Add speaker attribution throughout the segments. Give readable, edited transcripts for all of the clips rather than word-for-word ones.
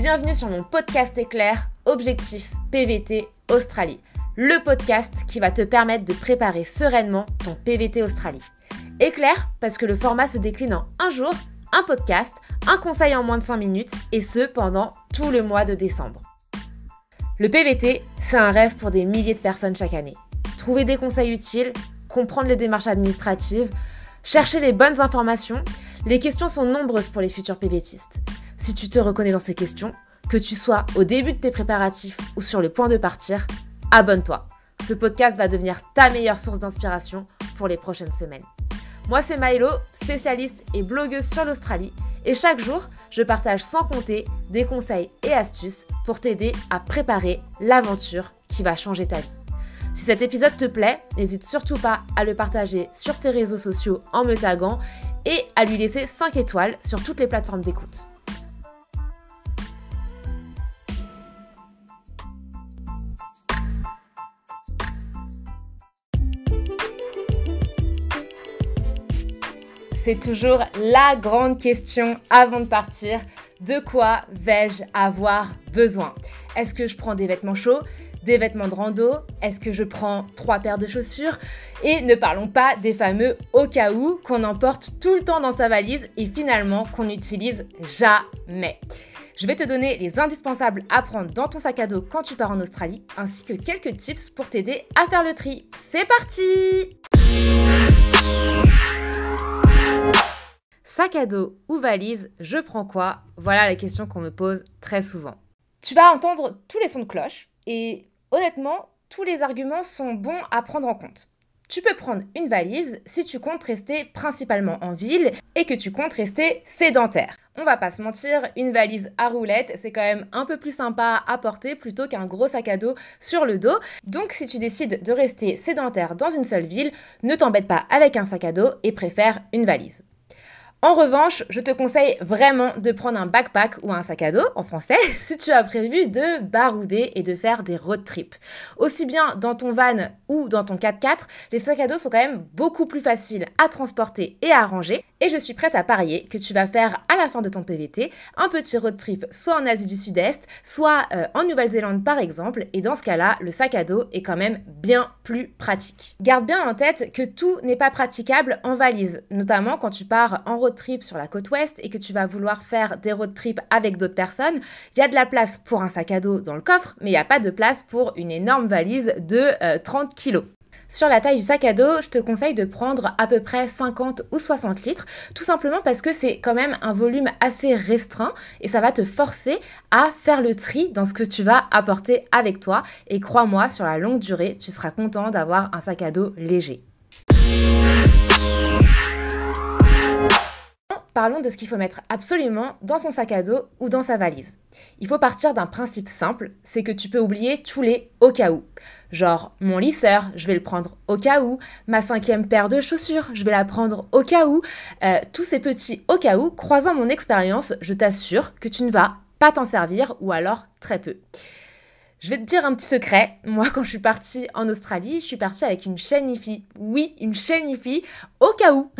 Speaker 1: Bienvenue sur mon podcast éclair Objectif PVT Australie, le podcast qui va te permettre de préparer sereinement ton PVT Australie. Éclair parce que le format se décline en un jour, un podcast, un conseil en moins de 5 minutes et ce pendant tout le mois de décembre. Le PVT, c'est un rêve pour des milliers de personnes chaque année. Trouver des conseils utiles, comprendre les démarches administratives, chercher les bonnes informations, les questions sont nombreuses pour les futurs PVTistes. Si tu te reconnais dans ces questions, que tu sois au début de tes préparatifs ou sur le point de partir, abonne-toi. Ce podcast va devenir ta meilleure source d'inspiration pour les prochaines semaines. Moi, c'est Maëlo, spécialiste et blogueuse sur l'Australie. Et chaque jour, je partage sans compter des conseils et astuces pour t'aider à préparer l'aventure qui va changer ta vie. Si cet épisode te plaît, n'hésite surtout pas à le partager sur tes réseaux sociaux en me taguant et à lui laisser 5 étoiles sur toutes les plateformes d'écoute. C'est toujours la grande question avant de partir. De quoi vais-je avoir besoin? Est-ce que je prends des vêtements chauds, des vêtements de rando? Est-ce que je prends 3 paires de chaussures? Et ne parlons pas des fameux au cas où qu'on emporte tout le temps dans sa valise et finalement qu'on n'utilise jamais. Je vais te donner les indispensables à prendre dans ton sac à dos quand tu pars en Australie, ainsi que quelques tips pour t'aider à faire le tri. C'est parti! Sac à dos ou valise, je prends quoi? Voilà la question qu'on me pose très souvent. Tu vas entendre tous les sons de cloche et honnêtement, tous les arguments sont bons à prendre en compte. Tu peux prendre une valise si tu comptes rester principalement en ville et que tu comptes rester sédentaire. On va pas se mentir, une valise à roulettes, c'est quand même un peu plus sympa à porter plutôt qu'un gros sac à dos sur le dos. Donc si tu décides de rester sédentaire dans une seule ville, ne t'embête pas avec un sac à dos et préfère une valise. En revanche, je te conseille vraiment de prendre un backpack ou un sac à dos, en français, si tu as prévu de barouder et de faire des road trips. Aussi bien dans ton van ou dans ton 4x4, les sacs à dos sont quand même beaucoup plus faciles à transporter et à ranger. Et je suis prête à parier que tu vas faire à la fin de ton PVT un petit road trip soit en Asie du Sud-Est, soit en Nouvelle-Zélande par exemple. Et dans ce cas-là, le sac à dos est quand même bien plus pratique. Garde bien en tête que tout n'est pas praticable en valise, notamment quand tu pars en road trip sur la côte ouest et que tu vas vouloir faire des road trips avec d'autres personnes. Il y a de la place pour un sac à dos dans le coffre, mais il n'y a pas de place pour une énorme valise de 30 kilos. Sur la taille du sac à dos, je te conseille de prendre à peu près 50 ou 60 litres, tout simplement parce que c'est quand même un volume assez restreint et ça va te forcer à faire le tri dans ce que tu vas apporter avec toi. Et crois-moi, sur la longue durée, tu seras content d'avoir un sac à dos léger. Parlons de ce qu'il faut mettre absolument dans son sac à dos ou dans sa valise. Il faut partir d'un principe simple, c'est que tu peux oublier tous les au cas où. Genre, mon lisseur, je vais le prendre au cas où. Ma 5e paire de chaussures, je vais la prendre au cas où. Tous ces petits au cas où, croisant mon expérience, je t'assure que tu ne vas pas t'en servir ou alors très peu. Je vais te dire un petit secret. Moi, quand je suis partie en Australie, je suis partie avec une chaîne hi-fi. Oui, une chaîne hi-fi, au cas où.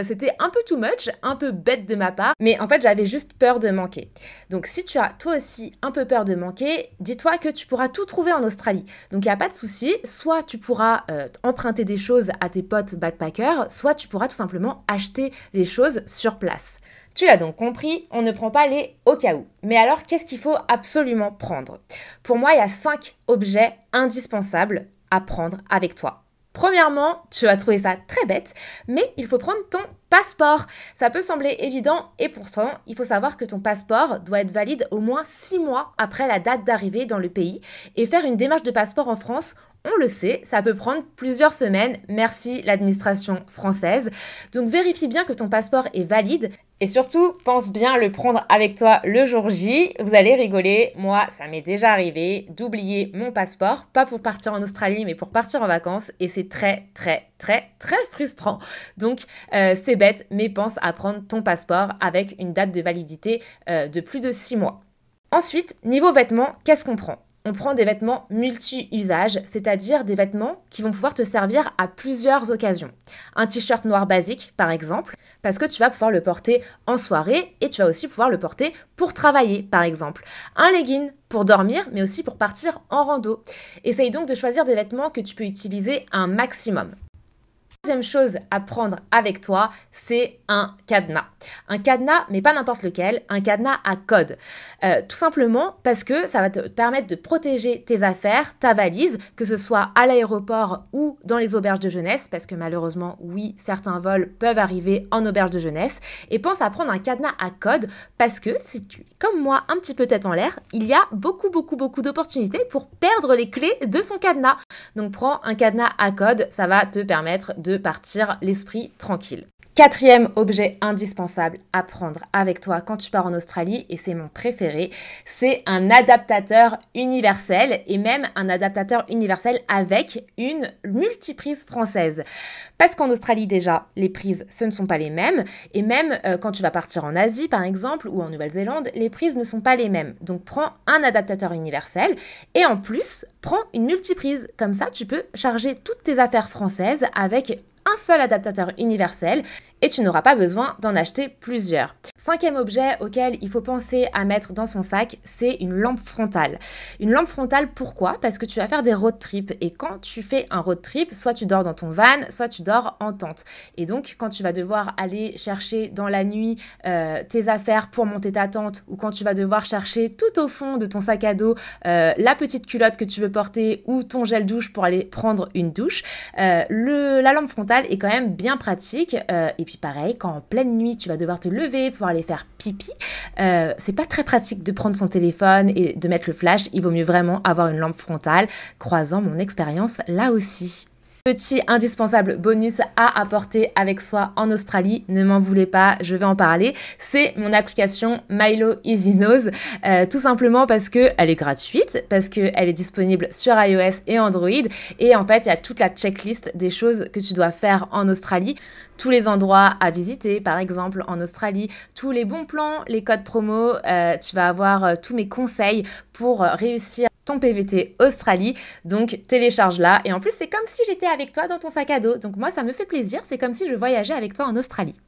Speaker 1: C'était un peu too much, un peu bête de ma part. Mais en fait, j'avais juste peur de manquer. Donc, si tu as toi aussi un peu peur de manquer, dis-toi que tu pourras tout trouver en Australie. Donc, il n'y a pas de souci. Soit tu pourras emprunter des choses à tes potes backpackers, soit tu pourras tout simplement acheter les choses sur place. Tu l'as donc compris, on ne prend pas les au cas où. Mais alors, qu'est-ce qu'il faut absolument prendre? Pour moi, il y a 5 objets indispensables à prendre avec toi. Premièrement, tu vas trouver ça très bête, mais il faut prendre ton passeport. Ça peut sembler évident et pourtant, il faut savoir que ton passeport doit être valide au moins 6 mois après la date d'arrivée dans le pays. Et faire une démarche de passeport en France, on le sait, ça peut prendre plusieurs semaines, merci l'administration française. Donc vérifie bien que ton passeport est valide et surtout, pense bien à le prendre avec toi le jour J. Vous allez rigoler, moi ça m'est déjà arrivé d'oublier mon passeport, pas pour partir en Australie mais pour partir en vacances et c'est très frustrant. Donc c'est bête mais pense à prendre ton passeport avec une date de validité de plus de 6 mois. Ensuite, niveau vêtements, qu'est-ce qu'on prend? on prend des vêtements multi-usages, c'est-à-dire des vêtements qui vont pouvoir te servir à plusieurs occasions. Un t-shirt noir basique, par exemple, parce que tu vas pouvoir le porter en soirée et tu vas aussi pouvoir le porter pour travailler, par exemple. Un legging pour dormir, mais aussi pour partir en rando. Essaye donc de choisir des vêtements que tu peux utiliser un maximum. Deuxième chose à prendre avec toi, c'est un cadenas. Un cadenas, mais pas n'importe lequel, un cadenas à code. Tout simplement parce que ça va te permettre de protéger tes affaires, ta valise, que ce soit à l'aéroport ou dans les auberges de jeunesse, parce que malheureusement, oui, certains vols peuvent arriver en auberge de jeunesse. Et pense à prendre un cadenas à code parce que si tu es comme moi un petit peu tête en l'air, il y a beaucoup d'opportunités pour perdre les clés de son cadenas. Donc prends un cadenas à code, ça va te permettre de partir l'esprit tranquille. Quatrième objet indispensable à prendre avec toi quand tu pars en Australie, et c'est mon préféré, c'est un adaptateur universel, et même un adaptateur universel avec une multiprise française. Parce qu'en Australie déjà, les prises, ce ne sont pas les mêmes, et même quand tu vas partir en Asie par exemple, ou en Nouvelle-Zélande, les prises ne sont pas les mêmes. Donc prends un adaptateur universel, et en plus, prends une multiprise. Comme ça, tu peux charger toutes tes affaires françaises avec un seul adaptateur universel et tu n'auras pas besoin d'en acheter plusieurs. Cinquième objet auquel il faut penser à mettre dans son sac, c'est une lampe frontale. Une lampe frontale, pourquoi? Parce que tu vas faire des road trips et quand tu fais un road trip, soit tu dors dans ton van, soit tu dors en tente. Et donc, quand tu vas devoir aller chercher dans la nuit tes affaires pour monter ta tente ou quand tu vas devoir chercher tout au fond de ton sac à dos la petite culotte que tu veux porter ou ton gel douche pour aller prendre une douche, la lampe frontale est quand même bien pratique. Et puis pareil, quand en pleine nuit, tu vas devoir te lever pour aller faire pipi, c'est pas très pratique de prendre son téléphone et de mettre le flash. Il vaut mieux vraiment avoir une lampe frontale, croisant mon expérience là aussi. Petit indispensable bonus à apporter avec soi en Australie, ne m'en voulez pas, je vais en parler, c'est mon application Mylo Easy Nose, tout simplement parce qu'elle est gratuite, parce qu'elle est disponible sur iOS et Android, et en fait il y a toute la checklist des choses que tu dois faire en Australie, tous les endroits à visiter par exemple en Australie, tous les bons plans, les codes promo, tu vas avoir tous mes conseils pour réussir ton PVT Australie, donc télécharge-la et en plus c'est comme si j'étais avec toi dans ton sac à dos, donc moi ça me fait plaisir, c'est comme si je voyageais avec toi en Australie.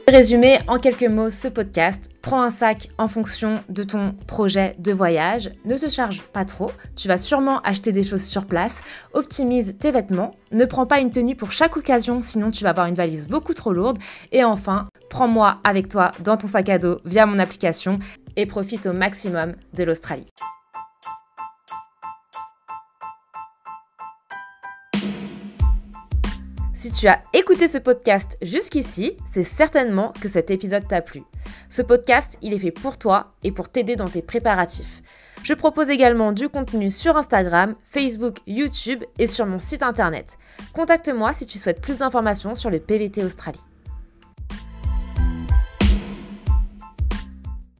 Speaker 1: Résumer en quelques mots ce podcast, prends un sac en fonction de ton projet de voyage, ne te charge pas trop, tu vas sûrement acheter des choses sur place, optimise tes vêtements, ne prends pas une tenue pour chaque occasion sinon tu vas avoir une valise beaucoup trop lourde et enfin, prends-moi avec toi dans ton sac à dos via mon application et profite au maximum de l'Australie. Si tu as écouté ce podcast jusqu'ici, c'est certainement que cet épisode t'a plu. Ce podcast, il est fait pour toi et pour t'aider dans tes préparatifs. Je propose également du contenu sur Instagram, Facebook, YouTube et sur mon site internet. Contacte-moi si tu souhaites plus d'informations sur le PVT Australie.